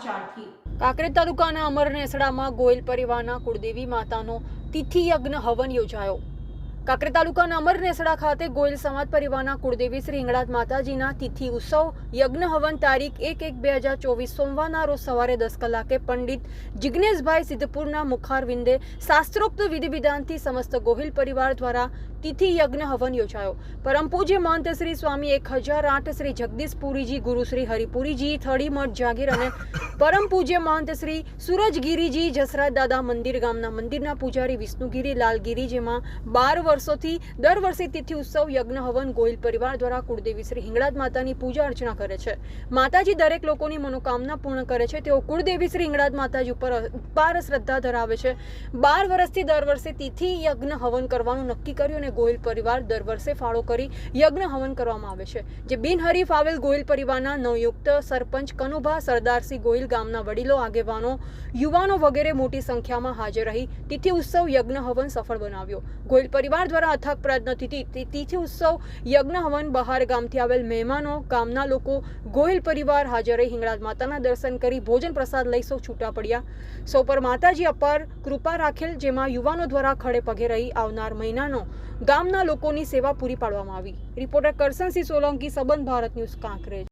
સમાચારથી કાંકરેજ તાલુકાના અમરનેસડામાં ગોહિલ પરિવારના કુળદેવી માતાનો તિથિ યજ્ઞ હવન યોજાયો। કાંકરેજ તાલુકાના અમરનેસડા ખાતે ગોહિલ સમાજ પરિવારના કુળદેવી શ્રી હિંગળાજ માતાજીના તિથિ ઉત્સવ યજ્ઞ હવન તારીખ 1/1/2024 સોમવારના રોજ સવારે 10 કલાકે પંડિત જિગ્નેશભાઈ સિદ્ધપુરના મુખારવિંદે શાસ્ત્રોક્ત વિધિ વિધાનથી સમસ્ત ગોહિલ પરિવાર દ્વારા તિથિ યજ્ઞ હવન યોજાયો। પરમ પૂજ્ય મહંત શ્રી સ્વામી 1008 શ્રી જગદીશપુરીજી, ગુરુ શ્રી હરિપુરીજી થડી મઠ જાગીર અને પરમ પૂજ્ય મહંત શ્રી સૂરજગીરીજી જસરાજ દાદા મંદિર ગામના મંદિરના પૂજારી વિષ્ણુગીરી લાલગીરી, જેમાં 12 વર્ષોથી દર વર્ષે તિથિ ઉત્સવ યજ્ઞ હવન ગોહિલ પરિવાર દ્વારા કુળદેવી શ્રી હિંગળાજ માતાની પૂજા અર્ચના કરે છે। માતાજી દરેક લોકોની મનોકામના પૂર્ણ કરે છે। તેઓ કુળદેવી શ્રી હિંગળાજ માતાજી ઉપર અપાર શ્રદ્ધા ધરાવે છે। 12 વર્ષથી દર વર્ષે તિથિ યજ્ઞ હવન કરવાનું નક્કી કર્યું અને ગોહિલ પરિવાર દર વર્ષે ફાળો કરી યજ્ઞ હવન કરવામાં આવે છે, જે બિનહરીફ આવેલ ગોહિલ પરિવારના નવયુક્ત સરપંચ કનુભા, સરદારસિંહ ગોહિલ, ગામના વડીલો, આગેવાનો, યુવાનો વગેરે મોટી સંખ્યામાં હાજર રહી તિથિ ઉત્સવ યજ્ઞ હવન સફળ બનાવ્યો। ગોહિલ પરિવાર દ્વારા અથાગ પ્રયત્નથી તિથિ ઉત્સવ યજ્ઞ હવન બહાર ગામથી આવેલ મહેમાનો, ગામના લોકો, ગોહિલ પરિવાર હાજર રહી હિંગળાજ માતાના દર્શન કરી ભોજન પ્રસાદ લઈ સૌ છૂટા પડ્યા। સૌ પર માતાજી અપાર કૃપા રાખેલ, જેમાં યુવાનો દ્વારા ખડે પગે રહી આવનાર મહિનાનો ગામના લોકોની સેવા પૂરી પાડવામાં આવી। રિપોર્ટર કરસનસિંહ સોલંકી, સંબંધ ભારત ન્યૂઝ, કાંકરેજ।